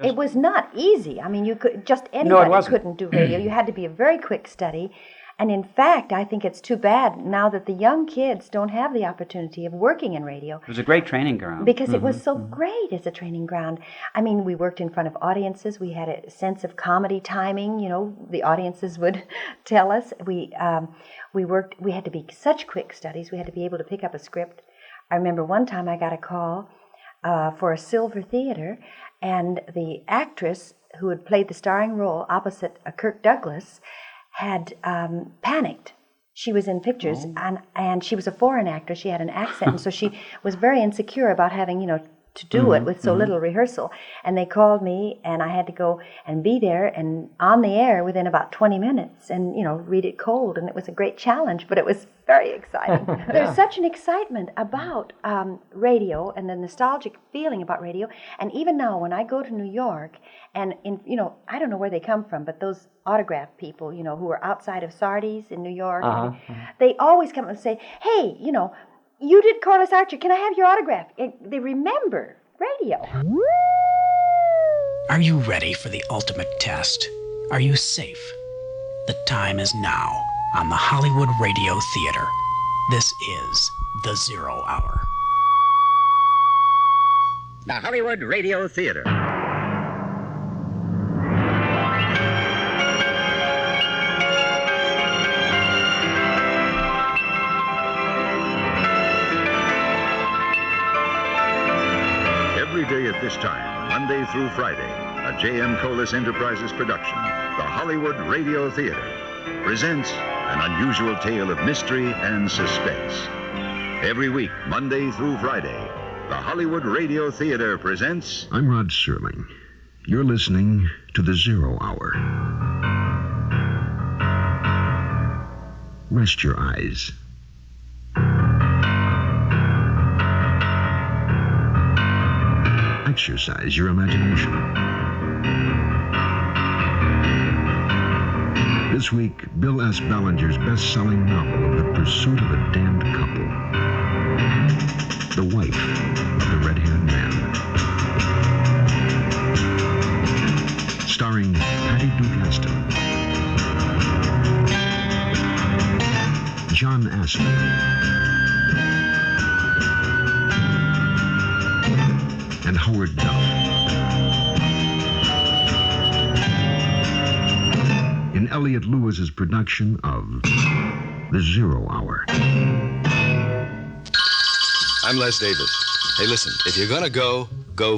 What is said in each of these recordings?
It was not easy. I mean, anybody couldn't do radio. You had to be a very quick study. And in fact, I think it's too bad now that the young kids don't have the opportunity of working in radio. It was a great training ground. Because it was so great as a training ground. I mean, we worked in front of audiences. We had a sense of comedy timing. You know, the audiences would tell us. We had to be such quick studies. We had to be able to pick up a script. I remember one time I got a call for a silver theater, and the actress who had played the starring role opposite Kirk Douglas had panicked. She was in pictures, and she was a foreign actor. She had an accent, and so she was very insecure about having, to do it with so little rehearsal. And they called me, and I had to go and be there and on the air within about 20 minutes and, read it cold. And it was a great challenge, but it was very exciting. There's such an excitement about radio and the nostalgic feeling about radio. And even now, when I go to New York, and, I don't know where they come from, but those autograph people, who are outside of Sardi's in New York, they always come and say, hey, you did Corliss Archer. Can I have your autograph? They remember radio. Are you ready for the ultimate test? Are you safe? The time is now on the Hollywood Radio Theater. This is the Zero Hour. The Hollywood Radio Theater. Every day at this time, Monday through Friday, a J.M. Kholos Enterprises production, the Hollywood Radio Theater, presents an unusual tale of mystery and suspense. Every week, Monday through Friday, the Hollywood Radio Theater presents... I'm Rod Serling. You're listening to the Zero Hour. Rest your eyes. Exercise your imagination. This week, Bill S. Ballinger's best-selling novel of The Pursuit of a Damned Couple. The wife of the red-haired man. Starring Patty Duke Aston, John Astor, and Howard Duff. In Elliot Lewis's production of The Zero Hour. I'm Les Davis. Hey, listen, if you're gonna go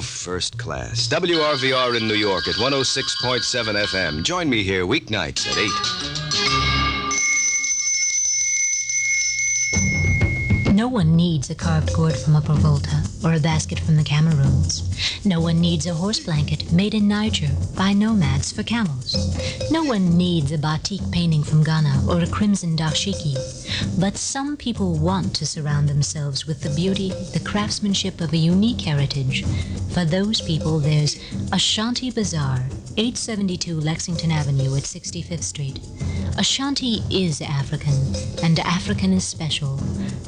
first class. WRVR in New York at 106.7 FM. Join me here weeknights at 8. No one needs a carved gourd from Upper Volta or a basket from the Cameroons. No one needs a horse blanket made in Niger by nomads for camels. No one needs a batik painting from Ghana or a crimson dashiki. But some people want to surround themselves with the beauty, the craftsmanship of a unique heritage. For those people, there's Ashanti Bazaar, 872 Lexington Avenue at 65th Street. Ashanti is African, and African is special.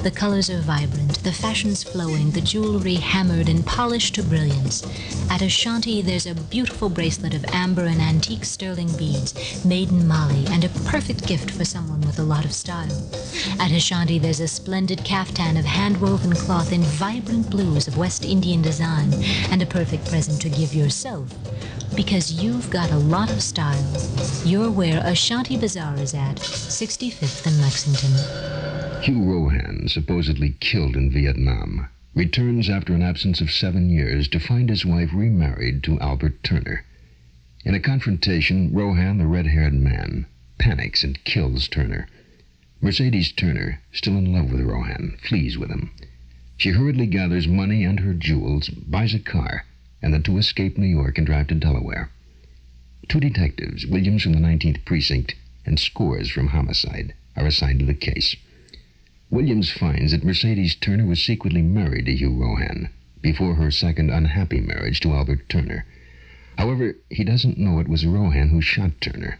The colors are vibrant, the fashions flowing, the jewelry hammered and polished to brilliance. At Ashanti, there's a beautiful bracelet of amber and antique sterling beads made in Mali, and a perfect gift for someone with a lot of style. At Ashanti, there's a splendid caftan of hand-woven cloth in vibrant blues of West Indian design, and a perfect present to give yourself. Because you've got a lot of style. You're where Ashanti Bazaar is at, 65th and Lexington. Hugh Rohan, supposedly killed in Vietnam, returns after an absence of 7 years to find his wife remarried to Albert Turner. In a confrontation, Rohan, the red-haired man, panics and kills Turner. Mercedes Turner, still in love with Rohan, flees with him. She hurriedly gathers money and her jewels, buys a car, and the two escape New York and drive to Delaware. Two detectives, Williams from the 19th Precinct and Scores from Homicide, are assigned to the case. Williams finds that Mercedes Turner was secretly married to Hugh Rohan before her second unhappy marriage to Albert Turner. However, he doesn't know it was Rohan who shot Turner,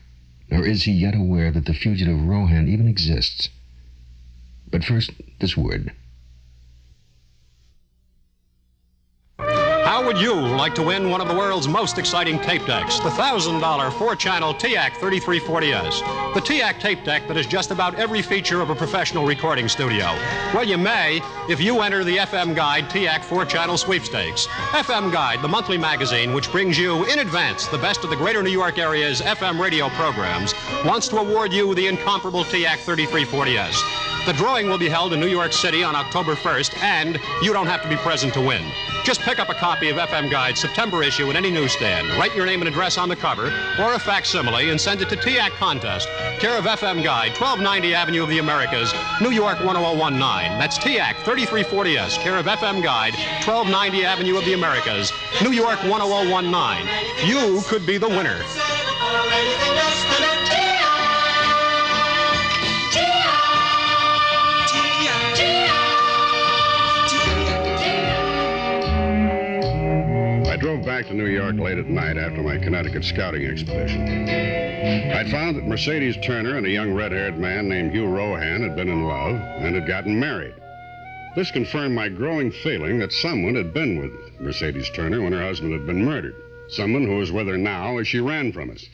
nor is he yet aware that the fugitive Rohan even exists. But first, this word. How would you like to win one of the world's most exciting tape decks? The $1,000 4-channel TIAC 3340S. The TIAC tape deck that has just about every feature of a professional recording studio. Well, you may if you enter the FM Guide TIAC 4-channel sweepstakes. FM Guide, the monthly magazine which brings you in advance the best of the greater New York area's FM radio programs, wants to award you the incomparable TIAC 3340S. The drawing will be held in New York City on October 1st, and you don't have to be present to win. Just pick up a copy of FM Guide's September issue at any newsstand, write your name and address on the cover, or a facsimile, and send it to TIAC Contest, care of FM Guide, 1290 Avenue of the Americas, New York 10019. That's TIAC 3340S, care of FM Guide, 1290 Avenue of the Americas, New York 10019. You could be the winner. I drove back to New York late at night after my Connecticut scouting expedition. I'd found that Mercedes Turner and a young red-haired man named Hugh Rohan had been in love and had gotten married. This confirmed my growing feeling that someone had been with Mercedes Turner when her husband had been murdered. Someone who was with her now as she ran from us.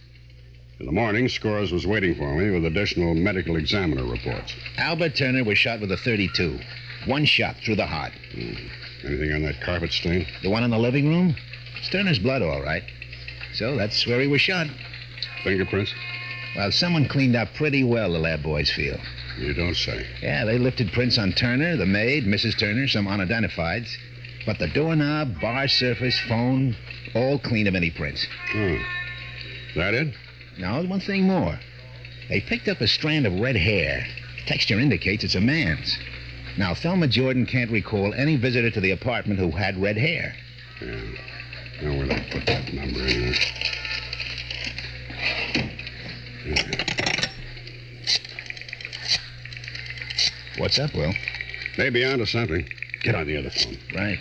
In the morning, Scores was waiting for me with additional medical examiner reports. Albert Turner was shot with a .32. One shot through the heart. Anything on that carpet stain? The one in the living room? It's Turner's blood, all right. So that's where he was shot. Fingerprints? Well, someone cleaned up pretty well, the lab boys feel. You don't say. Yeah, they lifted prints on Turner, the maid, Mrs. Turner, some unidentifieds. But the doorknob, bar surface, phone, all clean of any prints. Is that it? No, there's one thing more. They picked up a strand of red hair. Texture indicates it's a man's. Now, Thelma Jordan can't recall any visitor to the apartment who had red hair. Yeah. Now, where'd I put that number anyway? What's up, Will? Maybe onto something. Get on the other phone. Right.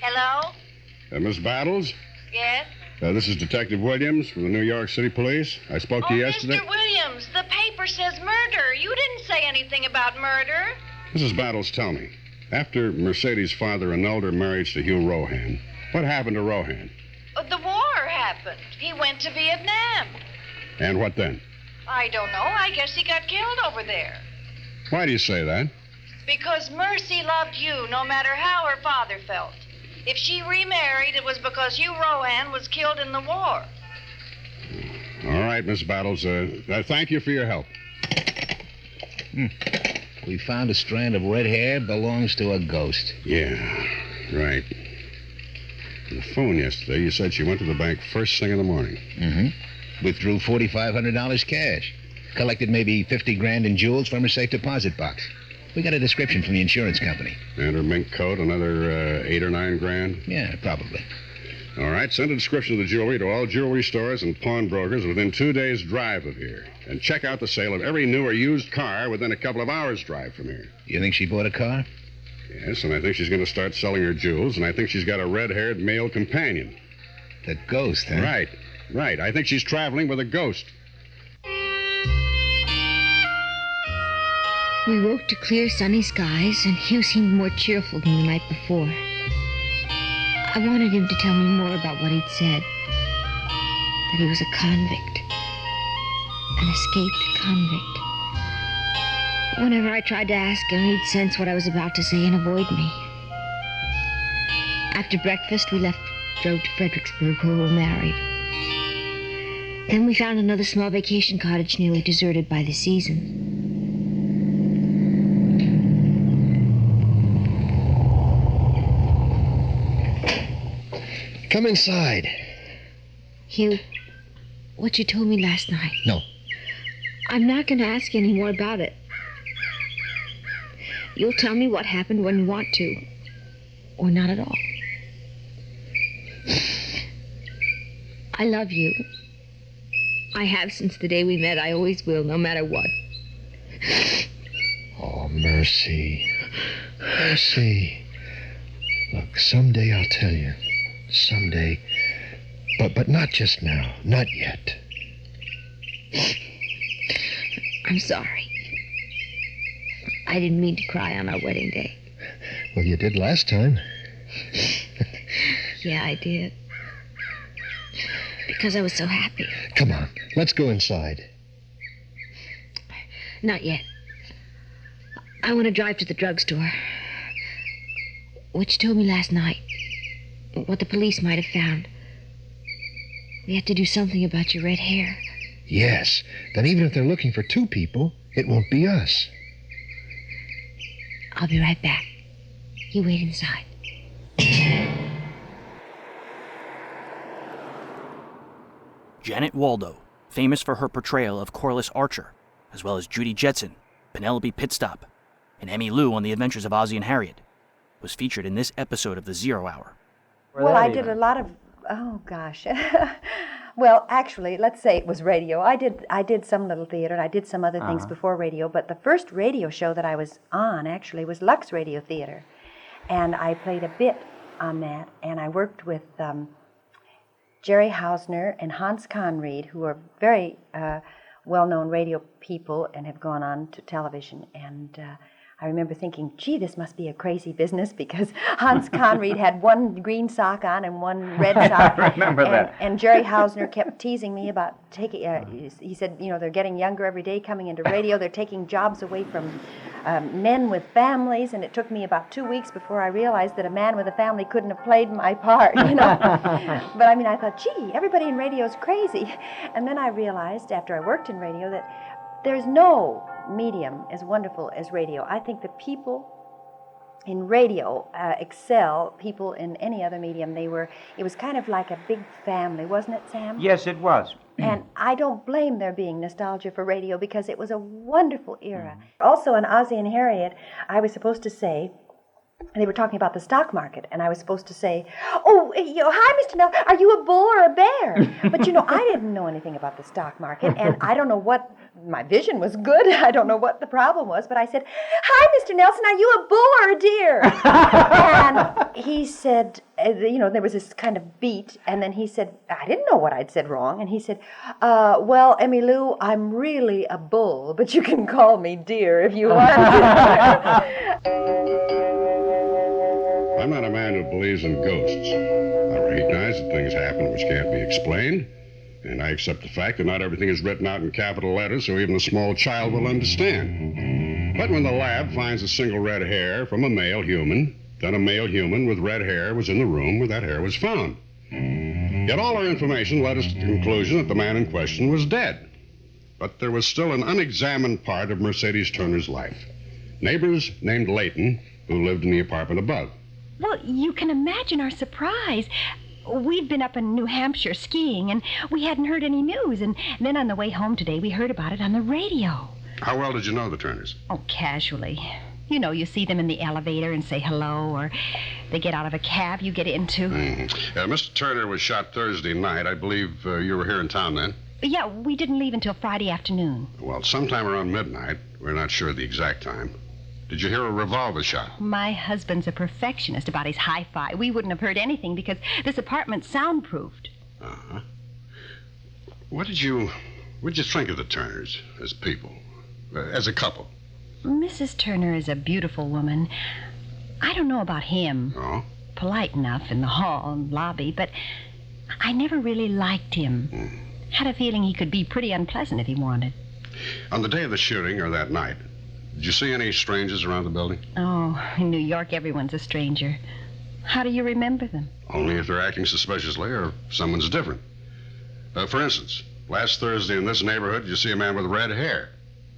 Hello? Miss Battles? Yes? This is Detective Williams from the New York City Police. I spoke to you yesterday. Mr. Williams, the paper says murder. You didn't say anything about murder. Mrs. Battles, tell me. After Mercedes' father annulled her marriage to Hugh Rohan, what happened to Rohan? The war happened. He went to Vietnam. And what then? I don't know. I guess he got killed over there. Why do you say that? Because Mercy loved you, no matter how her father felt. If she remarried, it was because Hugh Rohan was killed in the war. All right, Miss Battles. Thank you for your help. We found a strand of red hair belongs to a ghost. Yeah, right. On the phone yesterday, you said she went to the bank first thing in the morning. Withdrew $4,500 cash. Collected maybe 50 grand in jewels from her safe deposit box. We got a description from the insurance company. And her mink coat, another 8 or 9 grand? Yeah, probably. All right, send a description of the jewelry to all jewelry stores and pawnbrokers within 2 days' drive of here. And check out the sale of every new or used car within a couple of hours' drive from here. You think she bought a car? Yes, and I think she's going to start selling her jewels, and I think she's got a red-haired male companion. The ghost, huh? Right. I think she's traveling with a ghost. We woke to clear, sunny skies, and Hugh seemed more cheerful than the night before. I wanted him to tell me more about what he'd said. That he was a convict. An escaped convict. Whenever I tried to ask him, he'd sense what I was about to say and avoid me. After breakfast, we drove to Fredericksburg, where we were married. Then we found another small vacation cottage nearly deserted by the season. Come inside. Hugh, what you told me last night. No. I'm not going to ask you any more about it. You'll tell me what happened when you want to. Or not at all. I love you. I have since the day we met. I always will, no matter what. Oh, Mercy. Mercy. Look, someday I'll tell you. Someday. But not just now. Not yet. I'm sorry. I didn't mean to cry on our wedding day. Well, you did last time. Yeah, I did. Because I was so happy. Come on, let's go inside. Not yet. I want to drive to the drugstore. What you told me last night. What the police might have found. We have to do something about your red hair. Yes. Then even if they're looking for two people, it won't be us. I'll be right back. You wait inside. Janet Waldo, famous for her portrayal of Corliss Archer, as well as Judy Jetson, Penelope Pitstop, and Emmy Lou on the adventures of Ozzie and Harriet, was featured in this episode of the Zero Hour. Well, I did a lot of, oh gosh. Well, actually, let's say it was radio. I did some little theater, and I did some other things before radio, but the first radio show that I was on, actually, was Lux Radio Theater. And I played a bit on that, and I worked with Jerry Hausner and Hans Conried, who are very well-known radio people and have gone on to television. And I remember thinking, gee, this must be a crazy business, because Hans Conried had one green sock on and one red sock. I remember that. And Jerry Hausner kept teasing me about taking, he said, you know, they're getting younger every day coming into radio. They're taking jobs away from men with families. And it took me about 2 weeks before I realized that a man with a family couldn't have played my part, you know. But I mean, I thought, gee, everybody in radio is crazy. And then I realized, after I worked in radio, that there's no medium as wonderful as radio. I think the people in radio excel people in any other medium. It was kind of like a big family, wasn't it, Sam? Yes, it was. And I don't blame there being nostalgia for radio, because it was a wonderful era. Also, on Ozzie and Harriet, I was supposed to say, they were talking about the stock market, and I was supposed to say, oh, you know, hi, Mr. Nell, are you a bull or a bear? But, you know, I didn't know anything about the stock market, and I don't know what, my vision was good. I don't know what the problem was, but I said, hi, Mr. Nelson, are you a bull or a deer? And he said, you know, there was this kind of beat, and then he said, I didn't know what I'd said wrong, and he said, well, Emmy Lou, I'm really a bull, but you can call me deer if you want to. I'm not a man who believes in ghosts. I recognize that things happen which can't be explained, and I accept the fact that not everything is written out in capital letters so even a small child will understand. But when the lab finds a single red hair from a male human, then a male human with red hair was in the room where that hair was found. Yet all our information led us to the conclusion that the man in question was dead. But there was still an unexamined part of Mercedes Turner's life. Neighbors named Layton, who lived in the apartment above. Well, you can imagine our surprise. We'd been up in New Hampshire skiing, and we hadn't heard any news. And then on the way home today, we heard about it on the radio. How well did you know the Turners? Oh, casually. You know, you see them in the elevator and say hello, or they get out of a cab you get into. Mr. Turner was shot Thursday night. I believe you were here in town then. Yeah, we didn't leave until Friday afternoon. Well, sometime around midnight. We're not sure the exact time. Did you hear a revolver shot? My husband's a perfectionist about his hi-fi. We wouldn't have heard anything because this apartment's soundproofed. Uh-huh. What did you think of the Turners as people, as a couple? Mrs. Turner is a beautiful woman. I don't know about him. Oh? Polite enough in the hall and lobby, but I never really liked him. Had a feeling he could be pretty unpleasant if he wanted. On the day of the shooting, or that night, did you see any strangers around the building? Oh, in New York, everyone's a stranger. How do you remember them? Only if they're acting suspiciously or if someone's different. For instance, last Thursday in this neighborhood, did you see a man with red hair?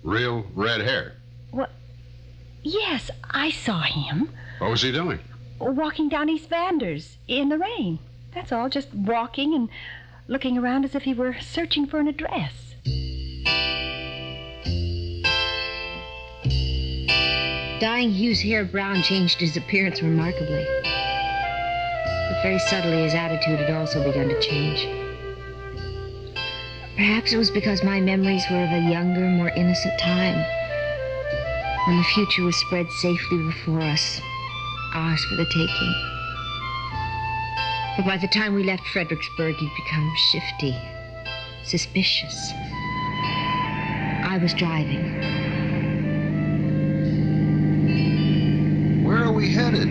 Real red hair. What? Yes, I saw him. What was he doing? Walking down East Vanders in the rain. That's all, just walking and looking around as if he were searching for an address. Dyeing Hugh's hair brown changed his appearance remarkably. But very subtly, his attitude had also begun to change. Perhaps it was because my memories were of a younger, more innocent time, when the future was spread safely before us, ours for the taking. But by the time we left Fredericksburg, he'd become shifty, suspicious. I was driving. Where are we headed?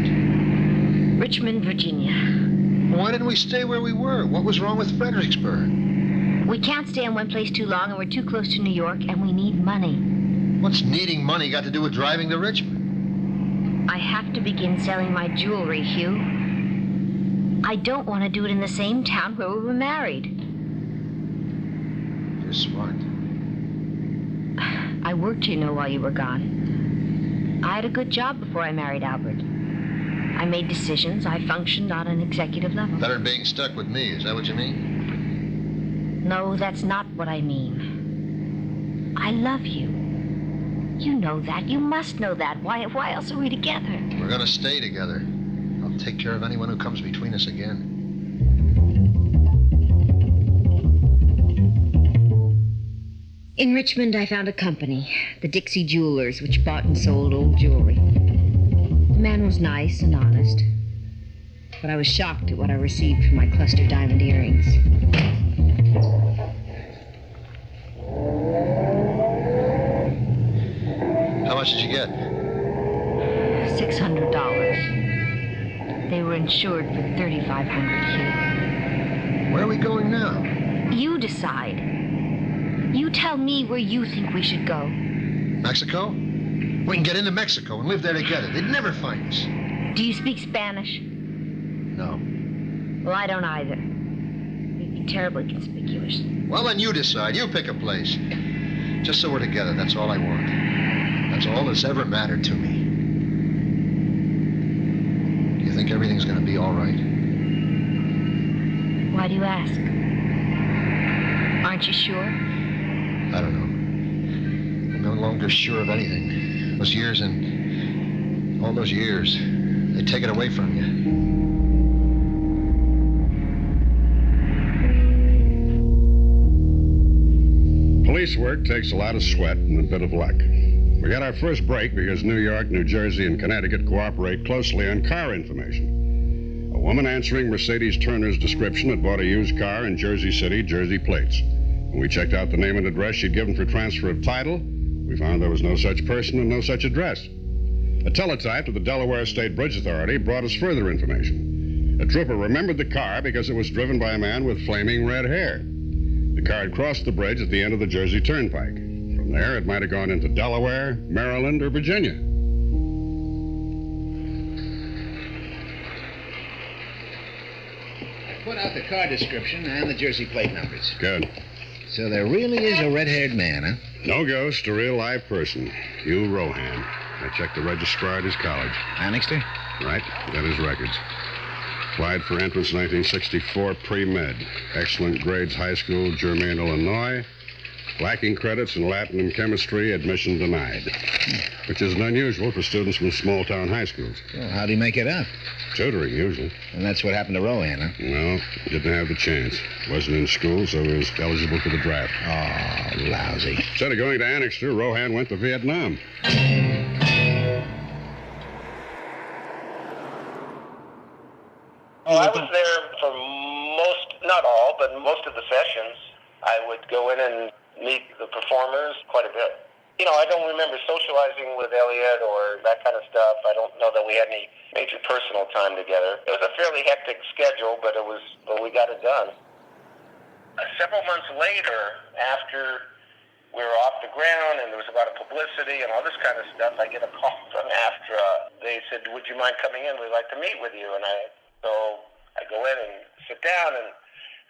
Richmond, Virginia. Why didn't we stay where we were? What was wrong with Fredericksburg? We can't stay in one place too long, and we're too close to New York, and we need money. What's needing money got to do with driving to Richmond? I have to begin selling my jewelry, Hugh. I don't want to do it in the same town where we were married. You're smart. I worked, you know, while you were gone. I had a good job before I married Albert. I made decisions. I functioned on an executive level. Better than being stuck with me, is that what you mean? No, that's not what I mean. I love you. You know that. You must know that. Why else are we together? We're gonna stay together. I'll take care of anyone who comes between us again. In Richmond, I found a company, the Dixie Jewelers, which bought and sold old jewelry. The man was nice and honest, but I was shocked at what I received for my cluster diamond earrings. How much did you get? $600. They were insured for $3,500, Hugh. Where are we going now? You decide. You tell me where you think we should go. Mexico? We can get into Mexico and live there together. They'd never find us. Do you speak Spanish? No. Well, I don't either. We'd be terribly conspicuous. Well, then you decide. You pick a place. Just so we're together, that's all I want. That's all that's ever mattered to me. Do you think everything's going to be all right? Why do you ask? Aren't you sure? I don't know. I'm no longer sure of anything. Those years and all those years, they take it away from you. Police work takes a lot of sweat and a bit of luck. We got our first break because New York, New Jersey, and Connecticut cooperate closely on car information. A woman answering Mercedes Turner's description had bought a used car in Jersey City, Jersey plates. When we checked out the name and address she'd given for transfer of title, we found there was no such person and no such address. A teletype to the Delaware State Bridge Authority brought us further information. A trooper remembered the car because it was driven by a man with flaming red hair. The car had crossed the bridge at the end of the Jersey Turnpike. From there, it might have gone into Delaware, Maryland, or Virginia. I put out the car description and the Jersey plate numbers. Good. So there really is a red-haired man, huh? No ghost, a real live person. Hugh Rohan. I checked the registrar at his college. Annixter? Right. Got his records. Applied for entrance 1964 pre-med. Excellent grades, high school, Germain, Illinois. Lacking credits in Latin and chemistry, admission denied. Which isn't unusual for students from small-town high schools. Well, how'd he make it up? Tutoring, usually. And that's what happened to Rohan, huh? No, didn't have the chance. Wasn't in school, so he was eligible for the draft. Oh, lousy. Instead of going to Annixter, Rohan went to Vietnam. Well, I was there for most, not all, but most of the sessions. I would go in and meet the performers quite a bit. You know, I don't remember socializing with Elliot or that kind of stuff. I don't know that we had any major personal time together. It was a fairly hectic schedule, but we got it done. Several months later, after we were off the ground and there was a lot of publicity and all this kind of stuff, I get a call from AFTRA. They said, "Would you mind coming in? We'd like to meet with you." And so I go in and sit down, and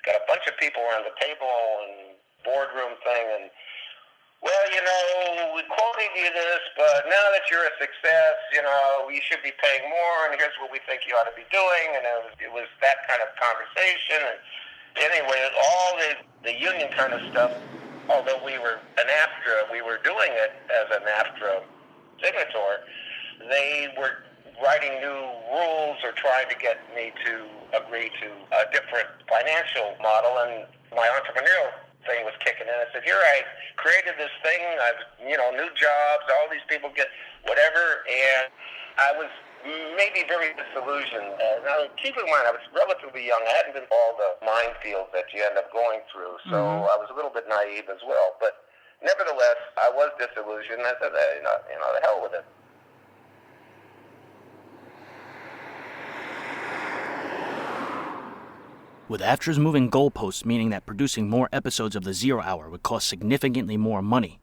got a bunch of people around the table and boardroom thing, and, "Well, you know, we quoted you this, but now that you're a success, you know, you should be paying more, and here's what we think you ought to be doing." And it was that kind of conversation. And anyway, all the union kind of stuff, although we were an AFTRA, we were doing it as an AFTRA signator, they were writing new rules or trying to get me to agree to a different financial model, and my entrepreneurial thing was kicking in. I said, "Here, I created this thing, I've, new jobs, all these people get whatever," and I was maybe very disillusioned. Now, keep in mind, I was relatively young. I hadn't been to all the minefields that you end up going through, so I was a little bit naive as well. But nevertheless, I was disillusioned. I said, the hell with it. With AFTRA's moving goalposts meaning that producing more episodes of the Zero Hour would cost significantly more money,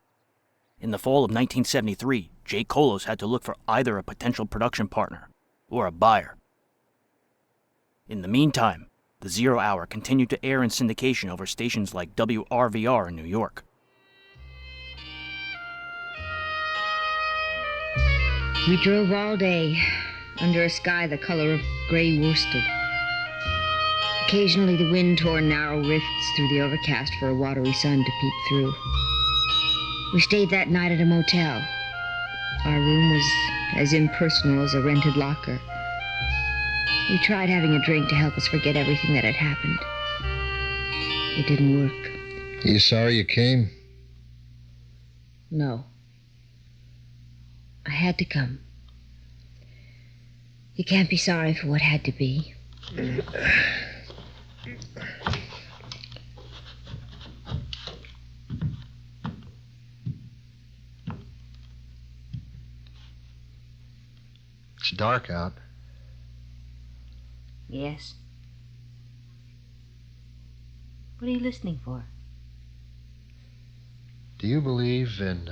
in the fall of 1973, Jay Kholos had to look for either a potential production partner or a buyer. In the meantime, the Zero Hour continued to air in syndication over stations like WRVR in New York. We drove all day under a sky the color of gray worsted. Occasionally the wind tore narrow rifts through the overcast for a watery sun to peep through. We stayed that night at a motel. Our room was as impersonal as a rented locker. We tried having a drink to help us forget everything that had happened. It didn't work. You sorry you came? No. I had to come. You can't be sorry for what had to be. It's dark out. Yes. What are you listening for? Do you believe in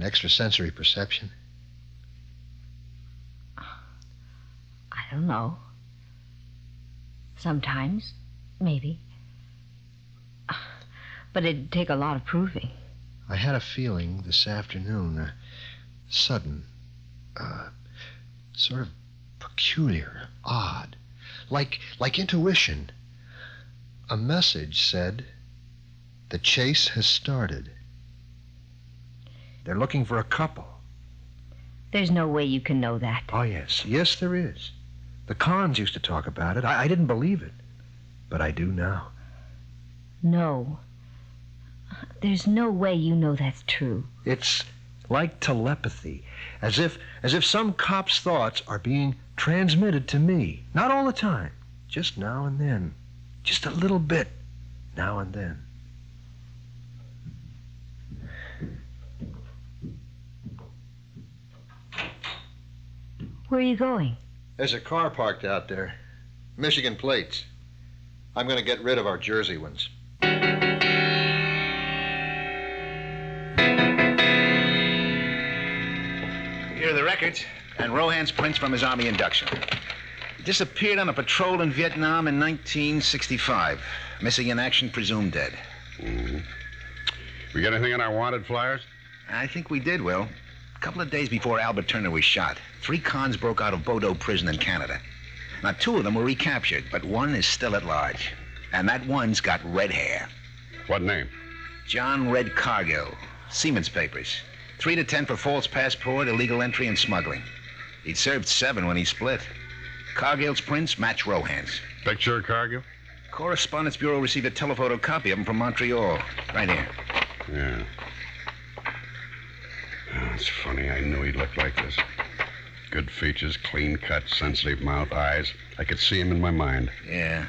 extrasensory perception? I don't know. Sometimes, maybe. But it'd take a lot of proving. I had a feeling this afternoon, sudden, sort of peculiar, odd, like intuition. A message said, "The chase has started." They're looking for a couple. There's no way you can know that. Oh, yes. Yes, there is. The Khans used to talk about it. I didn't believe it, but I do now. No. There's no way you know that's true. It's like telepathy, as if some cop's thoughts are being transmitted to me. Not all the time, just now and then. Just a little bit, now and then. Where are you going? There's a car parked out there. Michigan plates. I'm going to get rid of our Jersey ones. Here are the records and Rohan's prints from his Army induction. He disappeared on a patrol in Vietnam in 1965. Missing in action, presumed dead. Mm-hmm. We get anything on our wanted flyers? I think we did, Will. A couple of days before Albert Turner was shot, 3 Khans broke out of Waldo prison in Canada. Now, 2 of them were recaptured, but one is still at large. And that one's got red hair. What name? John Red Cargill. Seaman's papers. 3 to 10 for false passport, illegal entry, and smuggling. He'd served 7 when he split. Cargill's prints match Rohan's. Picture of Cargill? Correspondence Bureau received a telephoto copy of him from Montreal. Right here. Yeah. Oh, it's funny. I knew he'd look like this. Good features, clean cut, sensitive mouth, eyes. I could see him in my mind. Yeah.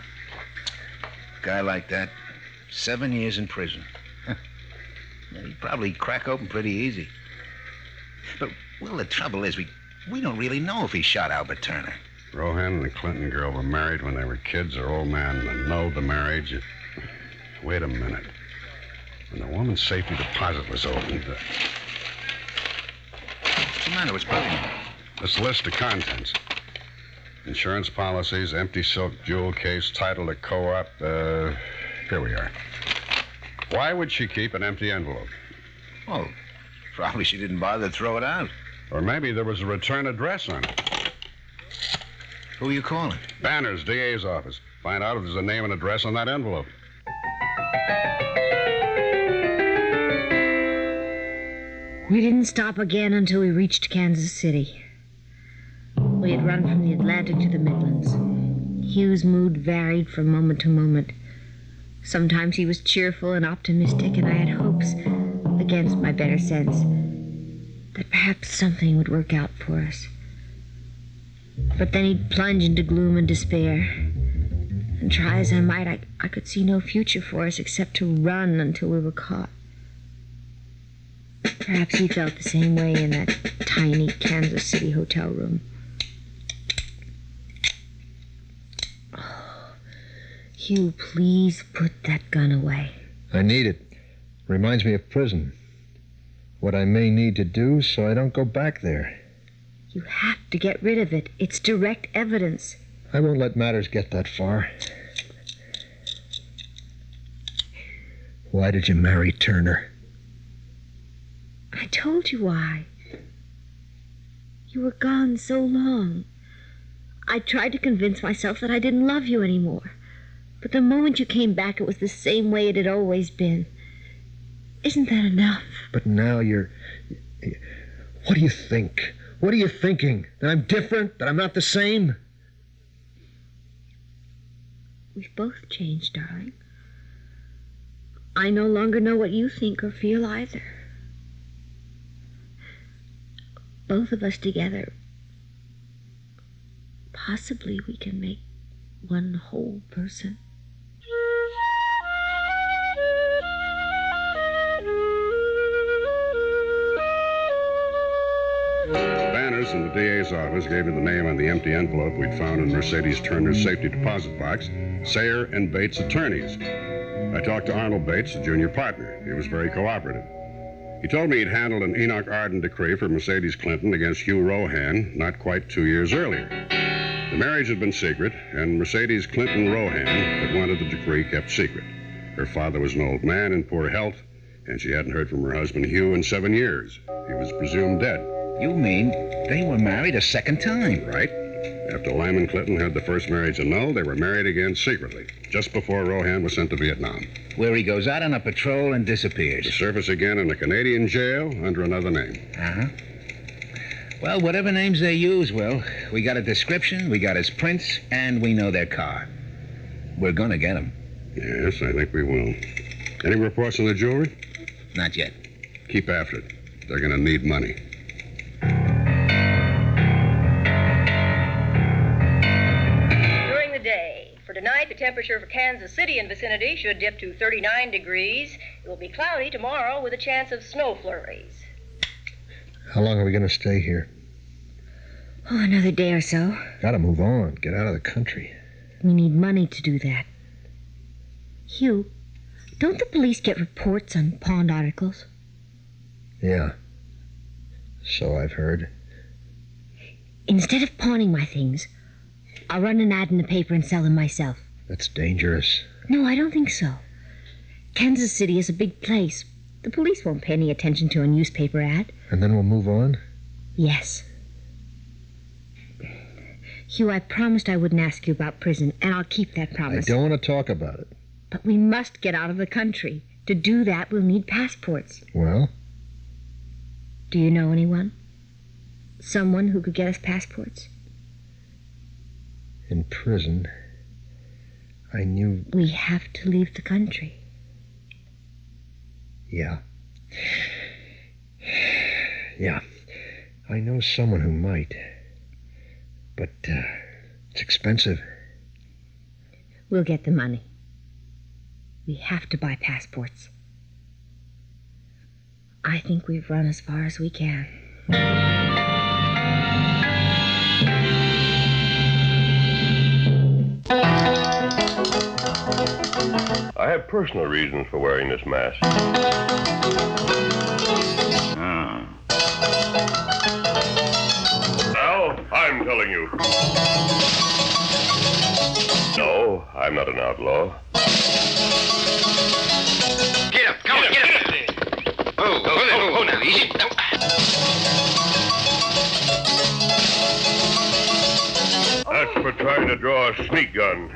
Guy like that, 7 years in prison. He'd probably crack open pretty easy. But, well, the trouble is, we don't really know if he shot Albert Turner. Rohan and the Clinton girl were married when they were kids. Their old man annulled the marriage. Wait a minute. When the woman's safety deposit was opened... What's the matter? What's bothering you? This list of contents. Insurance policies, empty silk jewel case, title to co-op. Here we are. Why would she keep an empty envelope? Oh, probably she didn't bother to throw it out. Or maybe there was a return address on it. Who are you calling? Banner's DA's office. Find out if there's a name and address on that envelope. We didn't stop again until we reached Kansas City. We had run from the Atlantic to the Midlands. Hugh's mood varied from moment to moment. Sometimes he was cheerful and optimistic, and I had hopes, against my better sense, that perhaps something would work out for us. But then he'd plunge into gloom and despair. And try as I might, I could see no future for us except to run until we were caught. Perhaps he felt the same way in that tiny Kansas City hotel room. Oh, Hugh, please put that gun away. I need it. Reminds me of prison. What I may need to do so I don't go back there. You have to get rid of it. It's direct evidence. I won't let matters get that far. Why did you marry Turner? I told you why. You were gone so long. I tried to convince myself that I didn't love you anymore. But the moment you came back, it was the same way it had always been. Isn't that enough? But now you're... What do you think? What are you thinking? That I'm different? That I'm not the same? We've both changed, darling. I no longer know what you think or feel either. Both of us together, possibly we can make one whole person. Banners in the DA's office gave me the name on the empty envelope we'd found in Mercedes Turner's safety deposit box, Sayer and Bates Attorneys. I talked to Arnold Bates, the junior partner. He was very cooperative. He told me he'd handled an Enoch Arden decree for Mercedes Clinton against Hugh Rohan not quite 2 years earlier. The marriage had been secret, and Mercedes Clinton Rohan had wanted the decree kept secret. Her father was an old man in poor health, and she hadn't heard from her husband Hugh in 7 years. He was presumed dead. You mean they were married a second time? Right. After Lyman Clinton had the first marriage annulled, they were married again secretly, just before Rohan was sent to Vietnam. Where he goes out on a patrol and disappears. To surface again in a Canadian jail under another name. Uh-huh. Well, whatever names they use, Will, we got a description, we got his prints, and we know their car. We're gonna get him. Yes, I think we will. Any reports on the jewelry? Not yet. Keep after it. They're gonna need money. For tonight, the temperature for Kansas City and vicinity should dip to 39 degrees. It will be cloudy tomorrow with a chance of snow flurries. How long are we going to stay here? Oh, another day or so. Gotta move on. Get out of the country. We need money to do that. Hugh, don't the police get reports on pawned articles? Yeah. So I've heard. Instead of pawning my things, I'll run an ad in the paper and sell them myself. That's dangerous. No, I don't think so. Kansas City is a big place. The police won't pay any attention to a newspaper ad. And then we'll move on? Yes. Hugh, I promised I wouldn't ask you about prison, and I'll keep that promise. I don't want to talk about it. But we must get out of the country. To do that, we'll need passports. Well? Do you know anyone? Someone who could get us passports? In prison, I knew... We have to leave the country. Yeah. Yeah. I know someone who might. But, it's expensive. We'll get the money. We have to buy passports. I think we've run as far as we can. I have personal reasons for wearing this mask. Now, I'm telling you. No, I'm not an outlaw. Get up, come on, get up. Oh, now, easy. That's for trying to draw a sneak gun.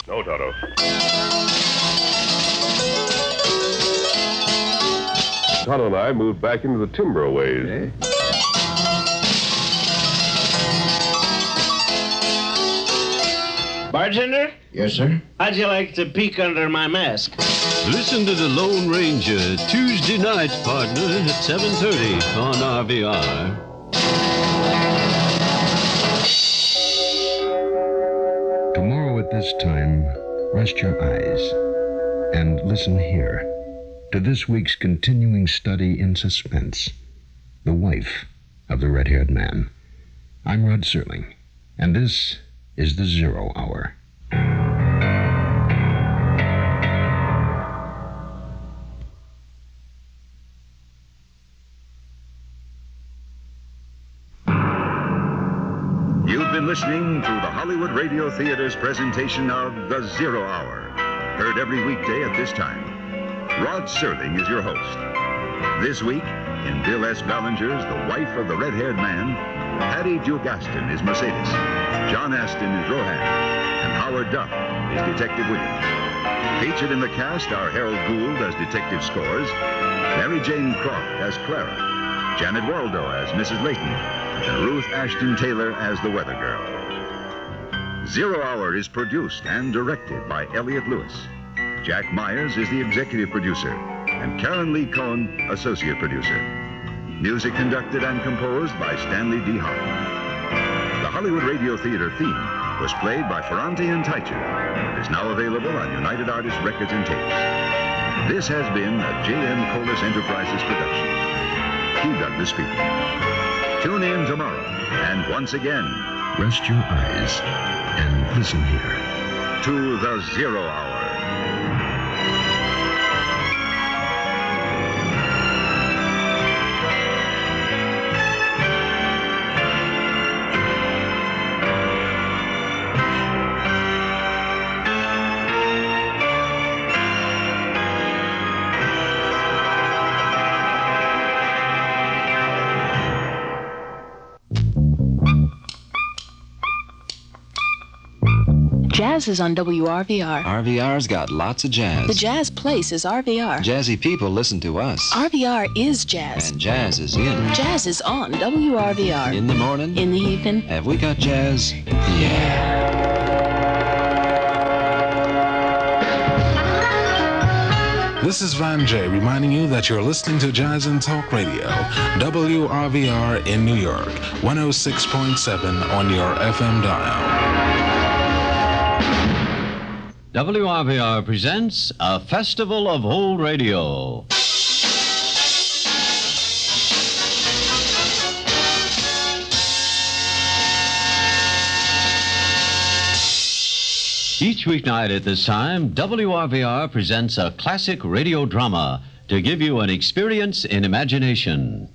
No, Toto. Tonto and I moved back into the timber a ways. Bartender? Yes, sir? How'd you like to peek under my mask? Listen to the Lone Ranger Tuesday nights, partner, at 7:30 on RVR. at this time, rest your eyes and listen here to this week's continuing study in suspense, The Wife of the Red-Haired Man. I'm Rod Serling, and this is the Zero Hour. You've been listening to the Hollywood Radio Theater's presentation of The Zero Hour, heard every weekday at this time. Rod Serling is your host. This week, in Bill S. Ballinger's The Wife of the Red-Haired Man, Hattie Duke Aston is Mercedes, John Aston is Rohan, and Howard Duff is Detective Williams. Featured in the cast are Harold Gould as Detective Scores, Mary Jane Croft as Clara, Janet Waldo as Mrs. Layton, and Ruth Ashton Taylor as the Weather Girl. Zero Hour is produced and directed by Elliott Lewis. Jack Myers is the executive producer, and Karen Lee Cohn, associate producer. Music conducted and composed by Stanley D. Hoffman. The Hollywood Radio Theater theme was played by Ferrante and Teicher and is now available on United Artists Records and Tapes. This has been a J.M. Kholos Enterprises production. Hugh Douglas speaking. Tune in tomorrow, and once again, rest your eyes and listen here to the Zero Hour. Jazz is on WRVR. RVR's got lots of jazz. The jazz place is RVR. Jazzy people listen to us. RVR is jazz. And jazz is in. Jazz is on WRVR. In the morning. In the evening. Have we got jazz? Yeah. This is Van Jay reminding you that you're listening to Jazz and Talk Radio, WRVR in New York, 106.7 on your FM dial. WRVR presents a Festival of Old Radio. Each weeknight at this time, WRVR presents a classic radio drama to give you an experience in imagination.